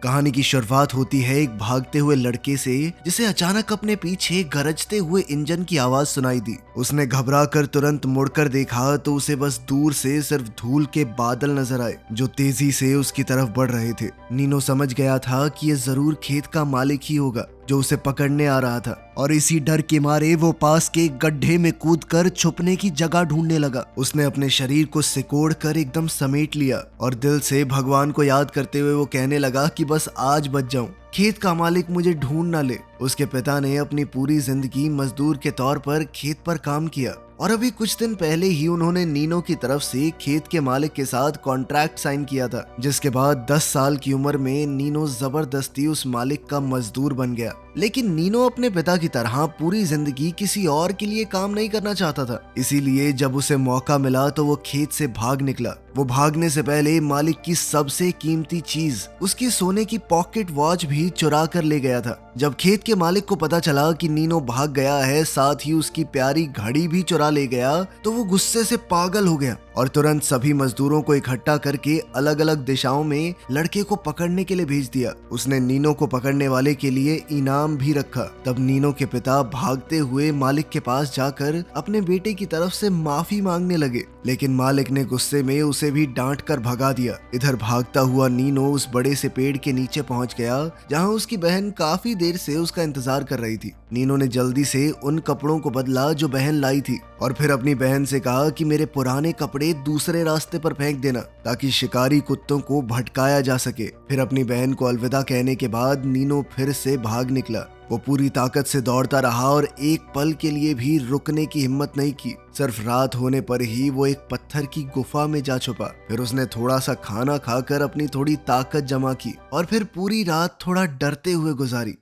कहानी की शुरुआत होती है एक भागते हुए लड़के से जिसे अचानक अपने पीछे गरजते हुए इंजन की आवाज सुनाई दी। उसने घबरा कर तुरंत मुड़कर देखा तो उसे बस दूर से सिर्फ धूल के बादल नजर आए जो तेजी से उसकी तरफ बढ़ रहे थे। नीनो समझ गया था कि यह जरूर खेत का मालिक ही होगा जो उसे पकड़ने आ रहा था और इसी डर के मारे वो पास के गड्ढे में कूदकर छुपने की जगह ढूंढने लगा। उसने अपने शरीर को सिकोड़ कर एकदम समेट लिया और दिल से भगवान को याद करते हुए वो कहने लगा कि बस आज बच जाऊं, खेत का मालिक मुझे ढूंढ ना ले। उसके पिता ने अपनी पूरी जिंदगी मजदूर के तौर पर खेत पर काम किया और अभी कुछ दिन पहले ही उन्होंने नीनो की तरफ से खेत के मालिक के साथ कॉन्ट्रैक्ट साइन किया था, जिसके बाद 10 साल की उम्र में नीनो जबरदस्ती उस मालिक का मजदूर बन गया। लेकिन नीनो अपने पिता की तरह पूरी जिंदगी किसी और के लिए काम नहीं करना चाहता था, इसीलिए जब उसे मौका मिला तो वो खेत से भाग निकला। वो भागने से पहले मालिक की सबसे कीमती चीज उसकी सोने की पॉकेट वॉच भी चुरा कर ले गया था। जब खेत के मालिक को पता चला कि नीनो भाग गया है, साथ ही उसकी प्यारी घड़ी भी चुरा ले गया, तो वो गुस्से से पागल हो गया और तुरंत सभी मजदूरों को इकट्ठा करके अलग अलग दिशाओं में लड़के को पकड़ने के लिए भेज दिया। उसने नीनो को पकड़ने वाले के लिए इनाम भी रखा। तब नीनो के पिता भागते हुए मालिक के पास जाकर अपने बेटे की तरफ से माफी मांगने लगे, लेकिन मालिक ने गुस्से में उसे भी डांट कर भगा दिया। इधर भागता हुआ नीनो उस बड़े से पेड़ के नीचे पहुंच गया जहां उसकी बहन काफी देर से उसका इंतजार कर रही थी। नीनो ने जल्दी से उन कपड़ों को बदला जो बहन लाई थी और फिर अपनी बहन से कहा कि मेरे पुराने कपड़े दूसरे रास्ते पर फेंक देना ताकि शिकारी कुत्तों को भटकाया जा सके। फिर अपनी बहन को अलविदा कहने के बाद नीनो फिर से भाग निकला। वो पूरी ताकत से दौड़ता रहा और एक पल के लिए भी रुकने की हिम्मत नहीं की। सिर्फ रात होने पर ही वो एक पत्थर की गुफा में जा छुपा। फिर उसने थोड़ा सा खाना खाकर अपनी थोड़ी ताकत जमा की और फिर पूरी रात थोड़ा डरते हुए गुजारी।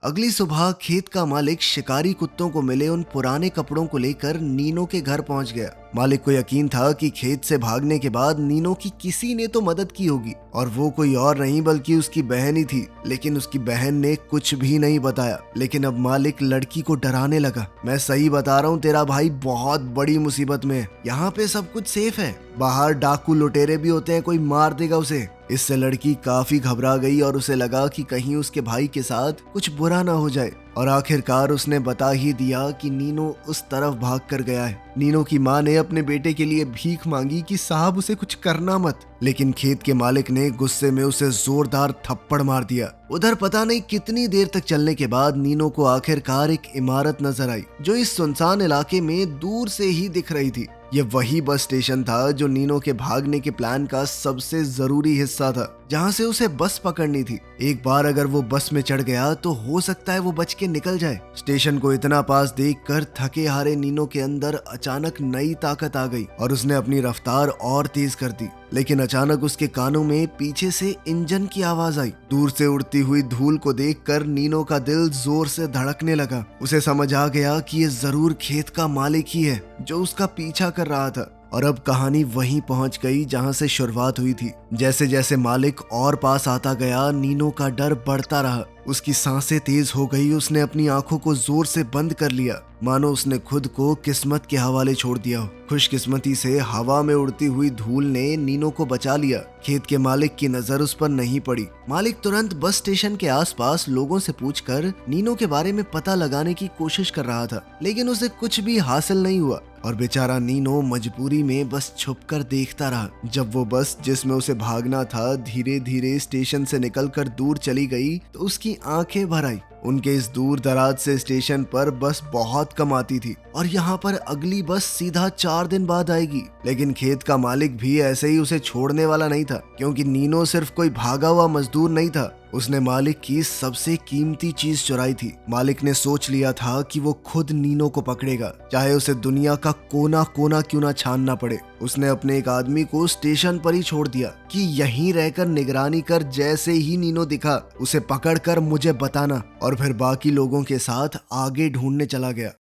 अगली सुबह खेत का मालिक शिकारी कुत्तों को मिले उन पुराने कपड़ों को लेकर नीनो के घर पहुंच गया। मालिक को यकीन था कि खेत से भागने के बाद नीनो की किसी ने तो मदद की होगी और वो कोई और नहीं बल्कि उसकी बहन ही थी, लेकिन उसकी बहन ने कुछ भी नहीं बताया। लेकिन अब मालिक लड़की को डराने लगा, मैं सही बता रहा हूँ, तेरा भाई बहुत बड़ी मुसीबत में है। यहाँ पे सब कुछ सेफ है, बाहर डाकू लुटेरे भी होते हैं, कोई मार देगा उसे। इससे लड़की काफी घबरा गई और उसे लगा कि कहीं उसके भाई के साथ कुछ बुरा ना हो जाए और आखिरकार उसने बता ही दिया कि नीनो उस तरफ भाग कर गया है। नीनो की माँ ने अपने बेटे के लिए भीख मांगी कि साहब उसे कुछ करना मत, लेकिन खेत के मालिक ने गुस्से में उसे जोरदार थप्पड़ मार दिया। उधर पता नहीं कितनी देर तक चलने के बाद नीनो को आखिरकार एक इमारत नजर आई जो इस सुनसान इलाके में दूर से ही दिख रही थी। यह वही बस स्टेशन था जो नीनो के भागने के प्लान का सबसे जरूरी हिस्सा था, जहां से उसे बस पकड़नी थी। एक बार अगर वो बस में चढ़ गया तो हो सकता है वो बच के निकल जाए। स्टेशन को इतना पास देखकर थके हारे नीनो के अंदर अचानक नई ताकत आ गई और उसने अपनी रफ्तार और तेज कर दी। लेकिन अचानक उसके कानों में पीछे से इंजन की आवाज आई। दूर से उड़ती हुई धूल को देखकर नीनो का दिल जोर से धड़कने लगा। उसे समझ आ गया कि ये जरूर खेत का मालिक ही है जो उसका पीछा कर रहा था। और अब कहानी वहीं पहुंच गई जहां से शुरुआत हुई थी। जैसे जैसे मालिक और पास आता गया, नीनो का डर बढ़ता रहा। उसकी सांसें तेज हो गई, उसने अपनी आंखों को जोर से बंद कर लिया, मानो उसने खुद को किस्मत के हवाले छोड़ दिया हो। खुशकिस्मती से हवा में उड़ती हुई धूल ने नीनो को बचा लिया। खेत के मालिक की नजर उस पर नहीं पड़ी। मालिक तुरंत बस स्टेशन के आसपास लोगों से पूछकर नीनो के बारे में पता लगाने की कोशिश कर रहा था, लेकिन उसे कुछ भी हासिल नहीं हुआ और बेचारा नीनो मजबूरी में बस छुपकर देखता रहा। जब वो बस जिसमें उसे भागना था धीरे धीरे स्टेशन से निकलकर दूर चली गई तो उसकी आंखें भर आई। उनके इस दूर दराज से स्टेशन पर बस बहुत कम आती थी और यहाँ पर अगली बस सीधा 4 दिन बाद आएगी। लेकिन खेत का मालिक भी ऐसे ही उसे छोड़ने वाला नहीं था, क्योंकि नीनो सिर्फ कोई भागा हुआ मजदूर नहीं था, उसने मालिक की सबसे कीमती चीज चुराई थी। मालिक ने सोच लिया था कि वो खुद नीनो को पकड़ेगा, चाहे उसे दुनिया का कोना कोना क्यों ना छानना पड़े। उसने अपने एक आदमी को स्टेशन पर ही छोड़ दिया कि यहीं रहकर निगरानी कर, जैसे ही नीनो दिखा उसे पकड़कर मुझे बताना, और फिर बाकी लोगों के साथ आगे ढूंढने चला गया।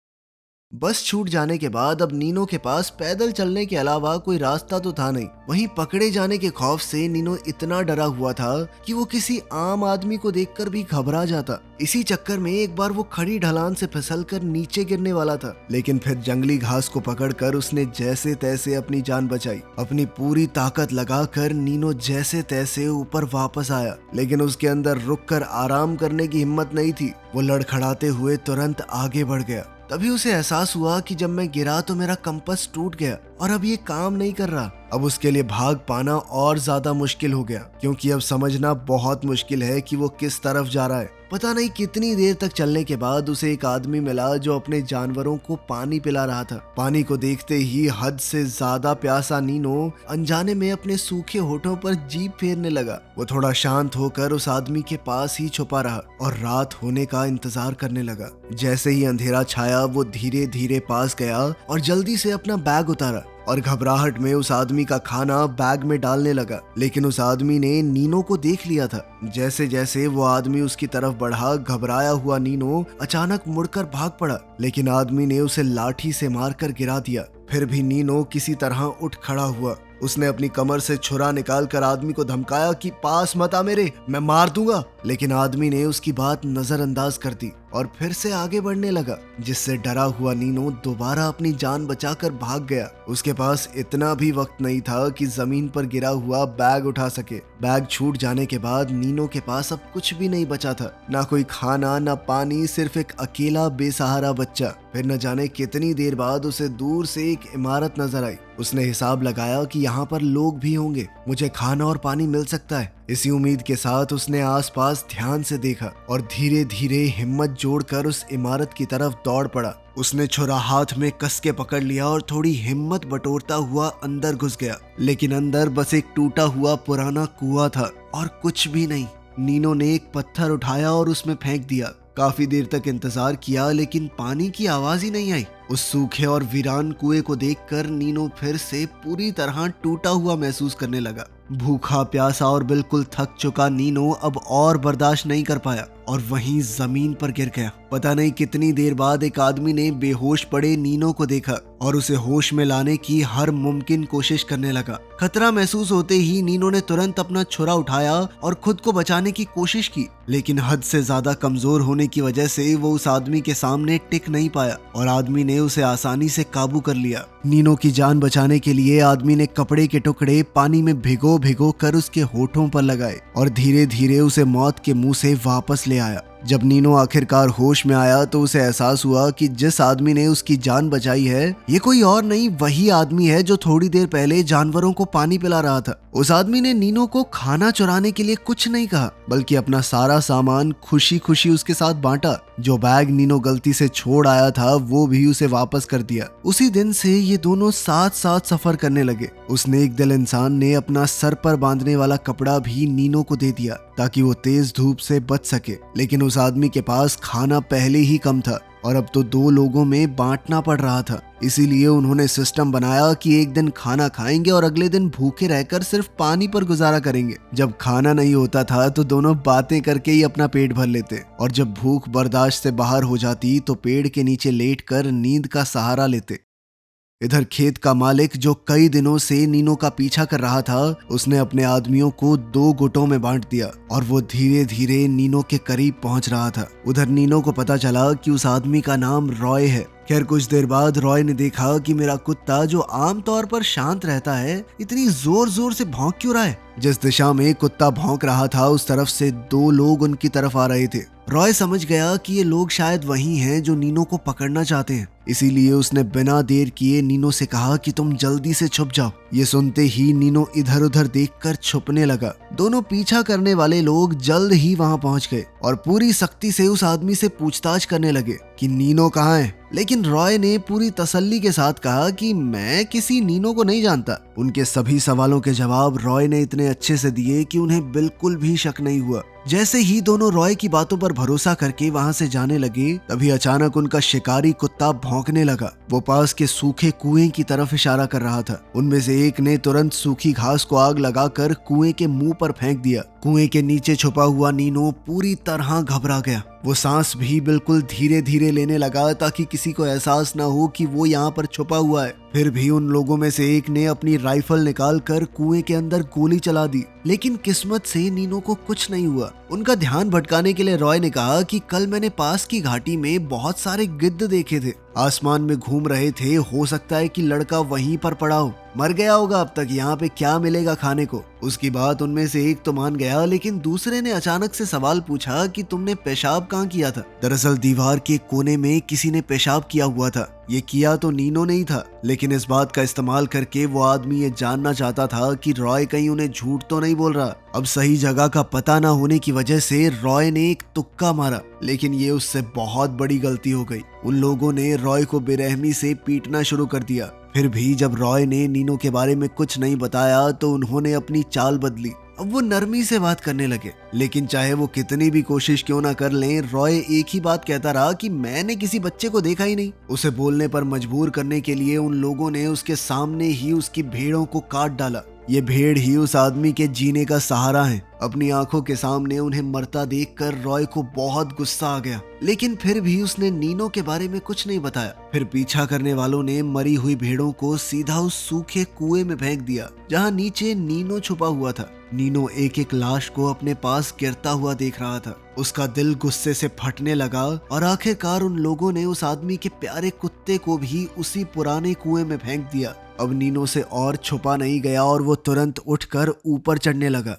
बस छूट जाने के बाद अब नीनो के पास पैदल चलने के अलावा कोई रास्ता तो था नहीं। वहीं पकड़े जाने के खौफ से नीनो इतना डरा हुआ था कि वो किसी आम आदमी को देखकर भी घबरा जाता। इसी चक्कर में एक बार वो खड़ी ढलान से फिसलकर नीचे गिरने वाला था, लेकिन फिर जंगली घास को पकड़कर उसने जैसे तैसे अपनी जान बचाई। अपनी पूरी ताकत लगाकर नीनो जैसे तैसे ऊपर वापस आया, लेकिन उसके अंदर रुककर आराम करने की हिम्मत नहीं थी। वो लड़खड़ाते हुए तुरंत आगे बढ़ गया। तभी उसे एहसास हुआ कि जब मैं गिरा तो मेरा कंपास टूट गया और अब ये काम नहीं कर रहा। अब उसके लिए भाग पाना और ज्यादा मुश्किल हो गया, क्योंकि अब समझना बहुत मुश्किल है कि वो किस तरफ जा रहा है। पता नहीं कितनी देर तक चलने के बाद उसे एक आदमी मिला जो अपने जानवरों को पानी पिला रहा था। पानी को देखते ही हद से ज्यादा प्यासा नीनो अनजाने में अपने सूखे होठों पर जीभ फेरने लगा। वो थोड़ा शांत होकर उस आदमी के पास ही छुपा रहा और रात होने का इंतजार करने लगा। जैसे ही अंधेरा छाया वो धीरे धीरे पास गया और जल्दी से अपना बैग उतारा और घबराहट में उस आदमी का खाना बैग में डालने लगा। लेकिन उस आदमी ने नीनो को देख लिया था। जैसे जैसे वो आदमी उसकी तरफ बढ़ा, घबराया हुआ नीनो अचानक मुड़कर भाग पड़ा, लेकिन आदमी ने उसे लाठी से मारकर गिरा दिया। फिर भी नीनो किसी तरह उठ खड़ा हुआ। उसने अपनी कमर से छुरा निकालकर आदमी को धमकाया कि पास मत आ मेरे, मैं मार दूंगा। लेकिन आदमी ने उसकी बात नजरअंदाज कर दी और फिर से आगे बढ़ने लगा, जिससे डरा हुआ नीनो दोबारा अपनी जान बचाकर भाग गया। उसके पास इतना भी वक्त नहीं था कि जमीन पर गिरा हुआ बैग उठा सके। बैग छूट जाने के बाद नीनो के पास अब कुछ भी नहीं बचा था, ना कोई खाना ना पानी, सिर्फ एक अकेला बेसहारा बच्चा। फिर न जाने कितनी देर बाद उसे दूर से एक इमारत नजर आई। उसने हिसाब लगाया कि यहाँ पर लोग भी होंगे, मुझे खाना और पानी मिल सकता है। इसी उम्मीद के साथ उसने आसपास ध्यान से देखा और धीरे धीरे हिम्मत जोड़कर उस इमारत की तरफ दौड़ पड़ा। उसने छुरा हाथ में कस के पकड़ लिया और थोड़ी हिम्मत बटोरता हुआ अंदर घुस गया। लेकिन अंदर बस एक टूटा हुआ पुराना कुआं था और कुछ भी नहीं। नीनो ने एक पत्थर उठाया और उसमें फेंक दिया। काफी देर तक इंतजार किया, लेकिन पानी की आवाज ही नहीं आई। उस सूखे और वीरान कुएं को देखकर नीनो फिर से पूरी तरह टूटा हुआ महसूस करने लगा। भूखा प्यासा और बिल्कुल थक चुका नीनो अब और बर्दाश्त नहीं कर पाया और वहीं जमीन पर गिर गया। पता नहीं कितनी देर बाद एक आदमी ने बेहोश पड़े नीनो को देखा और उसे होश में लाने की हर मुमकिन कोशिश करने लगा। खतरा महसूस होते ही नीनो ने तुरंत अपना छुरा उठाया और खुद को बचाने की कोशिश की, लेकिन हद से ज्यादा कमजोर होने की वजह से वो उस आदमी के सामने टिक नहीं पाया और आदमी ने उसे आसानी से काबू कर लिया। नीनो की जान बचाने के लिए आदमी ने कपड़े के टुकड़े पानी में भिगो भिगो कर उसके होठों पर लगाए और धीरे धीरे उसे मौत के मुंह से वापस ले आया। जब नीनो आखिरकार होश में आया तो उसे एहसास हुआ कि जिस आदमी ने उसकी जान बचाई है ये कोई और नहीं, वही आदमी है जो थोड़ी देर पहले जानवरों को पानी पिला रहा था। उस आदमी ने नीनो को खाना चुराने के लिए कुछ नहीं कहा, बल्कि अपना सारा सामान खुशी खुशी उसके साथ बांटा। जो बैग नीनो गलती से छोड़ आया था वो भी उसे वापस कर दिया। उसी दिन से ये दोनों साथ साथ सफर करने लगे। उस नेक दिल इंसान ने अपना सर पर बांधने वाला कपड़ा भी नीनो को दे दिया ताकि वो तेज धूप से बच सके। लेकिन उस आदमी के पास खाना पहले ही कम था और अब तो 2 लोगों में बांटना पड़ रहा था। इसीलिए उन्होंने सिस्टम बनाया कि एक दिन खाना खाएंगे और अगले दिन भूखे रहकर सिर्फ पानी पर गुजारा करेंगे। जब खाना नहीं होता था तो दोनों बातें करके ही अपना पेट भर लेते और जब भूख बर्दाश्त से बाहर हो जाती तो पेड़ के नीचे लेटकर नींद का सहारा लेते। इधर खेत का मालिक जो कई दिनों से नीनो का पीछा कर रहा था, उसने अपने आदमियों को 2 गुटों में बांट दिया और वो धीरे धीरे नीनो के करीब पहुंच रहा था। उधर नीनो को पता चला कि उस आदमी का नाम रॉय है। खैर कुछ देर बाद रॉय ने देखा कि मेरा कुत्ता जो आमतौर पर शांत रहता है इतनी जोर जोर से भौंक क्यों रहा है। जिस दिशा में कुत्ता भौंक रहा था उस तरफ से 2 लोग उनकी तरफ आ रहे थे। रॉय समझ गया कि ये लोग शायद वही हैं जो नीनो को पकड़ना चाहते हैं, इसीलिए उसने बिना देर किए नीनो से कहा कि तुम जल्दी से छुप जाओ। ये सुनते ही नीनो इधर उधर देखकर छुपने लगा। दोनों पीछा करने वाले लोग जल्द ही वहां पहुंच गए और पूरी सख्ती से उस आदमी से पूछताछ करने लगे कि नीनो कहाँ है। लेकिन रॉय ने पूरी तसल्ली के साथ कहा कि मैं किसी नीनो को नहीं जानता, उनके सभी सवालों के जवाब रॉय ने इतने अच्छे से दिए कि उन्हें बिल्कुल भी शक नहीं हुआ। जैसे ही दोनों रॉय की बातों पर भरोसा करके वहां से जाने लगे, तभी अचानक उनका शिकारी कुत्ता भौंकने लगा। वो पास के सूखे कुएं की तरफ इशारा कर रहा था। उनमें से एक ने तुरंत सूखी घास को आग लगाकर कुएं के मुंह पर फेंक दिया। कुएं के नीचे छुपा हुआ नीनो पूरी तरह घबरा गया। वो सांस भी बिल्कुल धीरे धीरे लेने लगा ताकि किसी को एहसास ना हो कि वो यहाँ पर छुपा हुआ है। फिर भी उन लोगों में से एक ने अपनी राइफल निकालकर कुएं के अंदर गोली चला दी, लेकिन किस्मत से नीनो को कुछ नहीं हुआ। उनका ध्यान भटकाने के लिए रॉय ने कहा कि कल मैंने पास की घाटी में बहुत सारे गिद्ध देखे थे, आसमान में घूम रहे थे। हो सकता है कि लड़का वहीं पर पड़ा हो, मर गया होगा। अब तक यहाँ पे क्या मिलेगा खाने को। उसकी बात उनमें से एक तो मान गया, लेकिन दूसरे ने अचानक से सवाल पूछा कि तुमने पेशाब कहाँ किया था। दरअसल दीवार के कोने में किसी ने पेशाब किया हुआ था। ये किया तो नीनो नहीं था, लेकिन इस बात का इस्तेमाल करके वो आदमी ये जानना चाहता था कि रॉय कहीं उन्हें झूठ तो नहीं बोल रहा। अब सही जगह का पता ना होने की वजह से रॉय ने एक तुक्का मारा, लेकिन ये उससे बहुत बड़ी गलती हो गई। उन लोगों ने रॉय को बेरहमी से पीटना शुरू कर दिया। फिर भी जब रॉय ने नीनो के बारे में कुछ नहीं बताया तो उन्होंने अपनी चाल बदली। अब वो नरमी से बात करने लगे, लेकिन चाहे वो कितनी भी कोशिश क्यों ना कर लें, रॉय एक ही बात कहता रहा कि मैंने किसी बच्चे को देखा ही नहीं। उसे बोलने पर मजबूर करने के लिए उन लोगों ने उसके सामने ही उसकी भेड़ों को काट डाला। ये भेड़ ही उस आदमी के जीने का सहारा है। अपनी आंखों के सामने उन्हें मरता देखकर रॉय को बहुत गुस्सा आ गया, लेकिन फिर भी उसने नीनो के बारे में कुछ नहीं बताया। फिर पीछा करने वालों ने मरी हुई भेड़ों को सीधा उस सूखे कुएं में फेंक दिया जहां नीचे नीनो छुपा हुआ था। नीनो एक एक लाश को अपने पास गिरता हुआ देख रहा था। उसका दिल गुस्से से फटने लगा और आखिरकार उन लोगों ने उस आदमी के प्यारे कुत्ते को भी उसी पुराने कुएं में फेंक दिया। अब नीनो से और छुपा नहीं गया और वो तुरंत उठकर ऊपर चढ़ने लगा।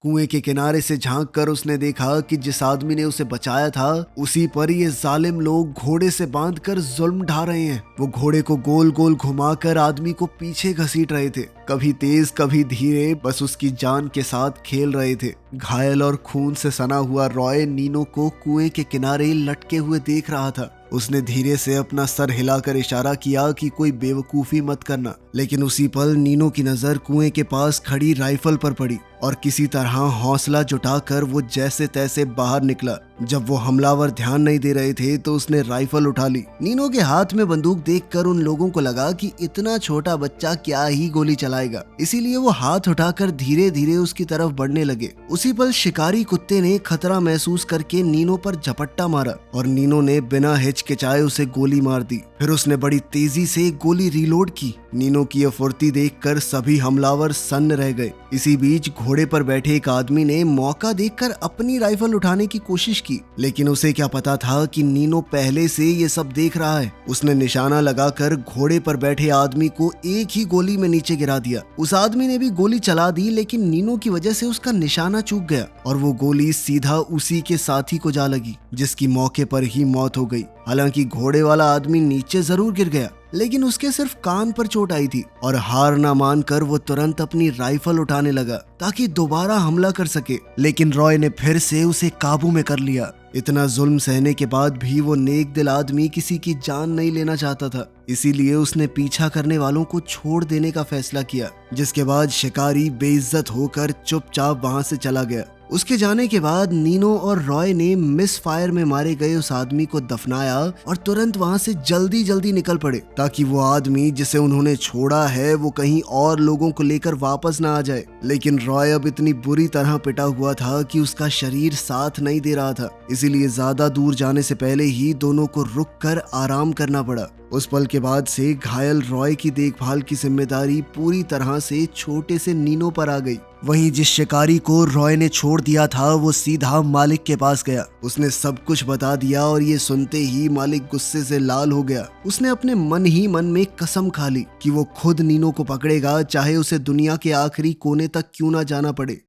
कुएं के किनारे से झांककर उसने देखा कि जिस आदमी ने उसे बचाया था, उसी पर ये जालिम लोग घोड़े से बांधकर जुल्म ढा रहे हैं। वो घोड़े को गोल गोल घुमाकर आदमी को पीछे घसीट रहे थे, कभी तेज कभी धीरे, बस उसकी जान के साथ खेल रहे थे। घायल और खून से सना हुआ रॉय नीनो को कुएं के किनारे लटके हुए देख रहा था। उसने धीरे से अपना सर हिलाकर इशारा किया कि कोई बेवकूफी मत करना, लेकिन उसी पल नीनो की नजर कुएं के पास खड़ी राइफल पर पड़ी और किसी तरह हौसला जुटाकर वो जैसे तैसे बाहर निकला। जब वो हमलावर ध्यान नहीं दे रहे थे तो उसने राइफल उठा ली। नीनो के हाथ में बंदूक देखकर उन लोगों को लगा कि इतना छोटा बच्चा क्या ही गोली चलाएगा, इसीलिए वो हाथ उठाकर धीरे धीरे उसकी तरफ बढ़ने लगे। उसी पल शिकारी कुत्ते ने खतरा महसूस करके नीनो पर झपट्टा मारा और नीनो ने बिना हिचकिचाए उसे गोली मार दी। फिर उसने बड़ी तेजी से गोली रीलोड की। नीनो की यह फुर्ती देखकर सभी हमलावर सन्न रह गए। इसी बीच घोड़े पर बैठे एक आदमी ने मौका देखकर अपनी राइफल उठाने की कोशिश की, लेकिन उसे क्या पता था कि नीनो पहले से ये सब देख रहा है। उसने निशाना लगाकर घोड़े पर बैठे आदमी को एक ही गोली में नीचे गिरा दिया। उस आदमी ने भी गोली चला दी, लेकिन नीनो की वजह से उसका निशाना चूक गया और वो गोली सीधा उसी के साथी को जा लगी, जिसकी मौके पर ही मौत हो गई। हालांकि घोड़े वाला आदमी नीचे जरूर गिर गया, लेकिन उसके सिर्फ कान पर चोट आई थी और हार ना मानकर वो तुरंत अपनी राइफल उठाने लगा ताकि दोबारा हमला कर सके, लेकिन रॉय ने फिर से उसे काबू में कर लिया। इतना जुल्म सहने के बाद भी वो नेक दिल आदमी किसी की जान नहीं लेना चाहता था, इसीलिए उसने पीछा करने वालों को छोड़ देने का फैसला किया, जिसके बाद शिकारी बेइज्जत होकर चुपचाप वहां से चला गया। उसके जाने के बाद नीनो और रॉय ने मिस फायर में मारे गए उस आदमी को दफनाया और तुरंत वहां से जल्दी जल्दी निकल पड़े ताकि वो आदमी जिसे उन्होंने छोड़ा है वो कहीं और लोगों को लेकर वापस ना आ जाए। लेकिन रॉय अब इतनी बुरी तरह पिटा हुआ था कि उसका शरीर साथ नहीं दे रहा था, इसीलिए ज्यादा दूर जाने से पहले ही दोनों को रुक कर आराम करना पड़ा। उस पल के बाद से घायल रॉय की देखभाल की जिम्मेदारी पूरी तरह से छोटे से नीनो पर आ गई। वहीं जिस शिकारी को रॉय ने छोड़ दिया था वो सीधा मालिक के पास गया। उसने सब कुछ बता दिया और ये सुनते ही मालिक गुस्से से लाल हो गया। उसने अपने मन ही मन में कसम खा ली कि वो खुद नीनो को पकड़ेगा, चाहे उसे दुनिया के आखिरी कोने तक क्यों ना जाना पड़े।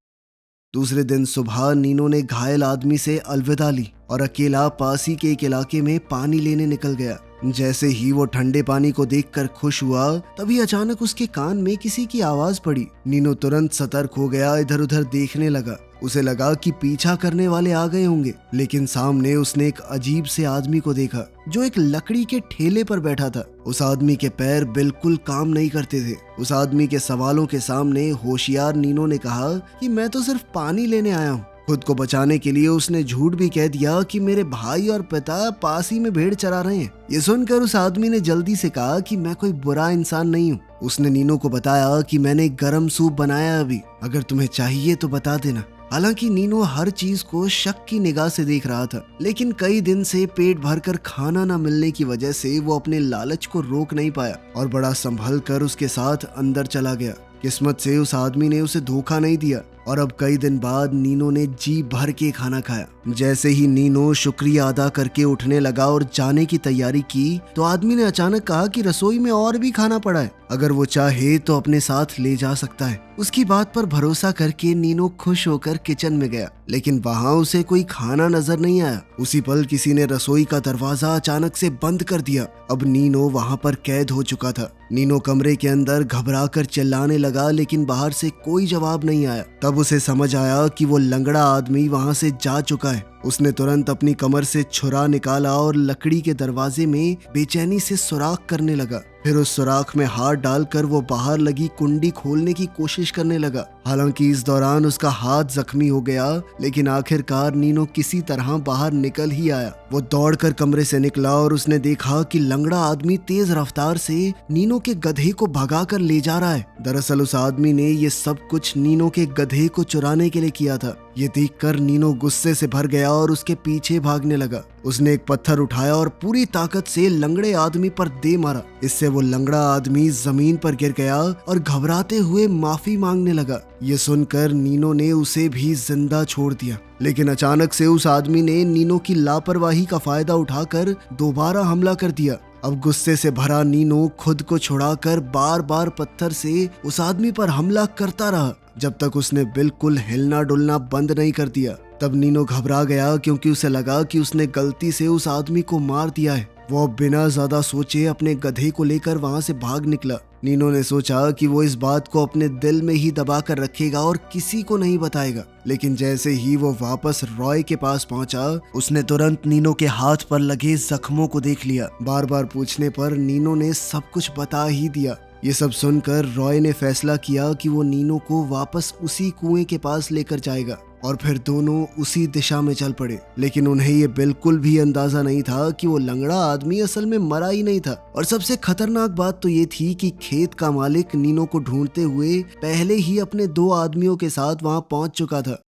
दूसरे दिन सुबह नीनो ने घायल आदमी से अलविदा ली और अकेला पास ही के एक इलाके में पानी लेने निकल गया। जैसे ही वो ठंडे पानी को देखकर खुश हुआ, तभी अचानक उसके कान में किसी की आवाज पड़ी। नीनो तुरंत सतर्क हो गया, इधर उधर देखने लगा उसे लगा कि पीछा करने वाले आ गए होंगे, लेकिन सामने उसने एक अजीब से आदमी को देखा जो एक लकड़ी के ठेले पर बैठा था। उस आदमी के पैर बिल्कुल काम नहीं करते थे। उस आदमी के सवालों के सामने होशियार नीनो ने कहा कि मैं तो सिर्फ पानी लेने आया हूँ। खुद को बचाने के लिए उसने झूठ भी कह दिया कि मेरे भाई और पिता पास ही में भेड़ चरा रहे हैं। ये सुनकर उस आदमी ने जल्दी से कहा कि मैं कोई बुरा इंसान नहीं हूँ। उसने नीनो को बताया कि मैंने एक गरम सूप बनाया अभी, अगर तुम्हें चाहिए तो बता देना। हालांकि नीनो हर चीज को शक की निगाह से देख रहा था, लेकिन कई दिन से पेट भरकर खाना न मिलने की वजह से वो अपने लालच को रोक नहीं पाया और बड़ा संभल कर उसके साथ अंदर चला गया। किस्मत से उस आदमी ने उसे धोखा नहीं दिया और अब कई दिन बाद नीनो ने जी भर के खाना खाया। जैसे ही नीनो शुक्रिया अदा करके उठने लगा और जाने की तैयारी की तो आदमी ने अचानक कहा कि रसोई में और भी खाना पड़ा है, अगर वो चाहे तो अपने साथ ले जा सकता है। उसकी बात पर भरोसा करके नीनो खुश होकर किचन में गया, लेकिन वहाँ उसे कोई खाना नजर नहीं आया। उसी पल किसी ने रसोई का दरवाजा अचानक से बंद कर दिया। अब नीनो वहाँ पर कैद हो चुका था। नीनो कमरे के अंदर घबराकर चिल्लाने लगा, लेकिन बाहर से कोई जवाब नहीं आया। तब उसे समझ आया कि वो लंगड़ा आदमी वहाँ से जा चुका है। उसने तुरंत अपनी कमर से छुरा निकाला और लकड़ी के दरवाजे में बेचैनी से सुराख करने लगा। फिर उस सुराख में हाथ डालकर वो बाहर लगी कुंडी खोलने की कोशिश करने लगा। हालांकि इस दौरान उसका हाथ जख्मी हो गया, लेकिन आखिरकार नीनो किसी तरह बाहर निकल ही आया। वो दौड़कर कमरे से निकला और उसने देखा कि लंगड़ा आदमी तेज रफ्तार से नीनो के गधे को भगाकर ले जा रहा है। दरअसल उस आदमी ने ये सब कुछ नीनो के गधे को चुराने के लिए किया था। ये देखकर नीनो गुस्से से भर गया और उसके पीछे भागने लगा। उसने एक पत्थर उठाया और पूरी ताकत से लंगड़े आदमी पर दे मारा। इससे वो लंगड़ा आदमी जमीन पर गिर गया और घबराते हुए माफी मांगने लगा। ये सुनकर नीनो ने उसे भी जिंदा छोड़ दिया, लेकिन अचानक से उस आदमी ने नीनो की लापरवाही का फायदा उठाकर दोबारा हमला कर दिया। अब गुस्से से भरा नीनो खुद को छुड़ाकर बार बार पत्थर से उस आदमी पर हमला करता रहा, जब तक उसने बिल्कुल हिलना डुलना बंद नहीं कर दिया। तब नीनो घबरा गया, क्योंकि उसे लगा कि उसने गलती से उस आदमी को मार दिया है। वो बिना ज्यादा सोचे अपने गधे को लेकर वहां से भाग निकला। नीनो ने सोचा कि वो इस बात को अपने दिल में ही दबा कर रखेगा और किसी को नहीं बताएगा, लेकिन जैसे ही वो वापस रॉय के पास पहुंचा, उसने तुरंत नीनो के हाथ पर लगे जख्मों को देख लिया। बार बार पूछने पर नीनो ने सब कुछ बता ही दिया। ये सब सुनकर रॉय ने फैसला किया कि वो नीनो को वापस उसी कुएं के पास लेकर जाएगा और फिर दोनों उसी दिशा में चल पड़े। लेकिन उन्हें ये बिल्कुल भी अंदाजा नहीं था कि वो लंगड़ा आदमी असल में मरा ही नहीं था। और सबसे खतरनाक बात तो ये थी कि खेत का मालिक नीनो को ढूंढते हुए पहले ही अपने 2 आदमियों के साथ वहां पहुंच चुका था।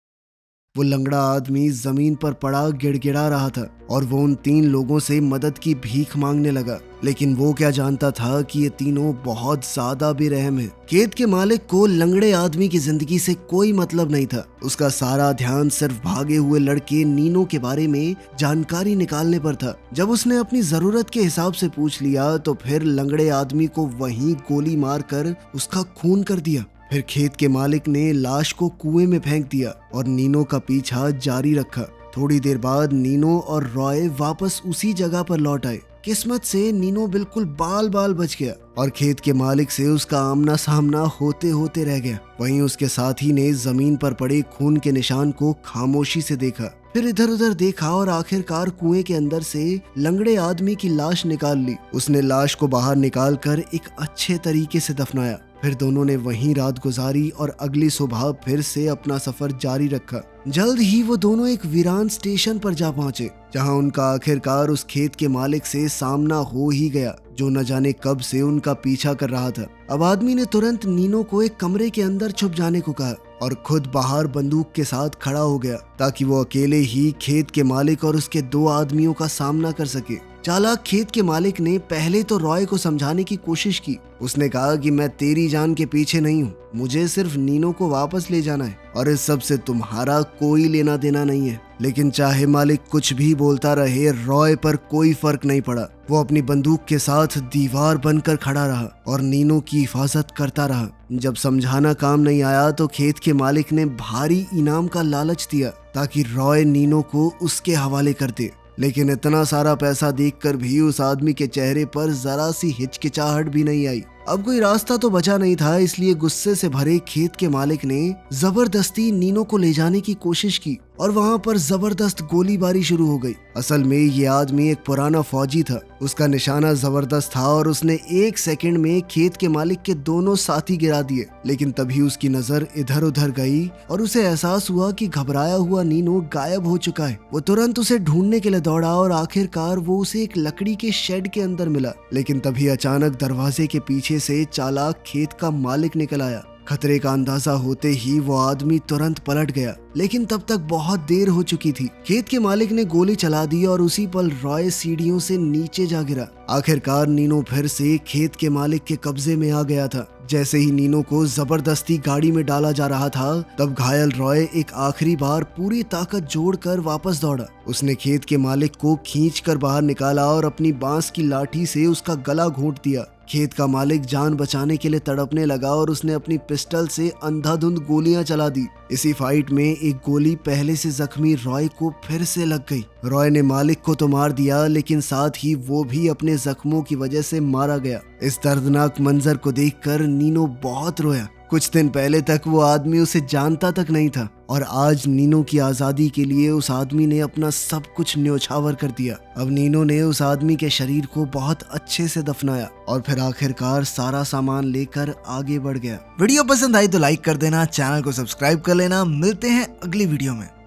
वो लंगड़ा आदमी जमीन पर पड़ा गिड़गिड़ा रहा था और वो उन 3 लोगों से मदद की भीख मांगने लगा, लेकिन वो क्या जानता था कि ये तीनों बहुत ज्यादा बेरहम हैं। खेत के मालिक को लंगड़े आदमी की जिंदगी से कोई मतलब नहीं था। उसका सारा ध्यान सिर्फ भागे हुए लड़के नीनो के बारे में जानकारी निकालने पर था। जब उसने अपनी जरूरत के हिसाब से पूछ लिया तो फिर लंगड़े आदमी को वहीं गोली मारकर उसका खून कर दिया। फिर खेत के मालिक ने लाश को कुएं में फेंक दिया और नीनो का पीछा जारी रखा। थोड़ी देर बाद नीनो और रॉय वापस उसी जगह पर लौट आए। किस्मत से नीनो बिल्कुल बाल बाल बच गया और खेत के मालिक से उसका आमना सामना होते होते रह गया। वहीं उसके साथी ने जमीन पर पड़े खून के निशान को खामोशी से देखा, फिर इधर उधर देखा और आखिरकार कुएं के अंदर से लंगड़े आदमी की लाश निकाल ली। उसने लाश को बाहर निकालकर एक अच्छे तरीके से दफनाया। फिर दोनों ने वहीं रात गुजारी और अगली सुबह फिर से अपना सफर जारी रखा। जल्द ही वो दोनों एक वीरान स्टेशन पर जा पहुंचे, जहां उनका आखिरकार उस खेत के मालिक से सामना हो ही गया, जो न जाने कब से उनका पीछा कर रहा था। अब आदमी ने तुरंत नीनो को एक कमरे के अंदर छुप जाने को कहा और खुद बाहर बंदूक के साथ खड़ा हो गया, ताकि वो अकेले ही खेत के मालिक और उसके 2 आदमियों का सामना कर सके। चालाक खेत के मालिक ने पहले तो रॉय को समझाने की कोशिश की। उसने कहा कि मैं तेरी जान के पीछे नहीं हूँ, मुझे सिर्फ नीनो को वापस ले जाना है और इस सब से तुम्हारा कोई लेना देना नहीं है। लेकिन चाहे मालिक कुछ भी बोलता रहे, रॉय पर कोई फर्क नहीं पड़ा। वो अपनी बंदूक के साथ दीवार बनकर खड़ा रहा और नीनो की हिफाजत करता रहा। जब समझाना काम नहीं आया तो खेत के मालिक ने भारी इनाम का लालच दिया, ताकि रॉय नीनो को उसके हवाले कर दे। लेकिन इतना सारा पैसा देखकर भी उस आदमी के चेहरे पर जरा सी हिचकिचाहट भी नहीं आई। अब कोई रास्ता तो बचा नहीं था, इसलिए गुस्से से भरे खेत के मालिक ने जबरदस्ती नीनो को ले जाने की कोशिश की और वहाँ पर जबरदस्त गोलीबारी शुरू हो गई। असल में ये आदमी एक पुराना फौजी था, उसका निशाना जबरदस्त था और उसने 1 सेकंड में खेत के मालिक के दोनों साथी गिरा दिए। लेकिन तभी उसकी नजर इधर उधर गई और उसे एहसास हुआ कि घबराया हुआ नीनो गायब हो चुका है। वो तुरंत उसे ढूंढने के लिए दौड़ा और आखिरकार वो उसे एक लकड़ी के शेड के अंदर मिला। लेकिन तभी अचानक दरवाजे के पीछे से चालाक खेत का मालिक निकल आया। खतरे का अंदाजा होते ही वो आदमी तुरंत पलट गया, लेकिन तब तक बहुत देर हो चुकी थी। खेत के मालिक ने गोली चला दी और उसी पल रॉय सीढ़ियों से नीचे जा गिरा। आखिरकार नीनो फिर से खेत के मालिक के कब्जे में आ गया था। जैसे ही नीनो को जबरदस्ती गाड़ी में डाला जा रहा था, तब घायल रॉय एक आखिरी बार पूरी ताकत जोड़कर वापस दौड़ा। उसने खेत के मालिक को खींचकर बाहर निकाला और अपनी बांस की लाठी से उसका गला घोंट दिया। खेत का मालिक जान बचाने के लिए तड़पने लगा और उसने अपनी पिस्टल से अंधाधुंध गोलियां चला दी। इसी फाइट में एक गोली पहले से जख्मी रॉय को फिर से लग गई। रॉय ने मालिक को तो मार दिया, लेकिन साथ ही वो भी अपने जख्मों की वजह से मारा गया। इस दर्दनाक मंजर को देखकर नीनो बहुत रोया। कुछ दिन पहले तक वो आदमी उसे जानता तक नहीं था और आज नीनो की आजादी के लिए उस आदमी ने अपना सब कुछ न्योछावर कर दिया। अब नीनो ने उस आदमी के शरीर को बहुत अच्छे से दफनाया और फिर आखिरकार सारा सामान लेकर आगे बढ़ गया। वीडियो पसंद आई तो लाइक कर देना, चैनल को सब्सक्राइब कर लेना। मिलते हैं अगली वीडियो में।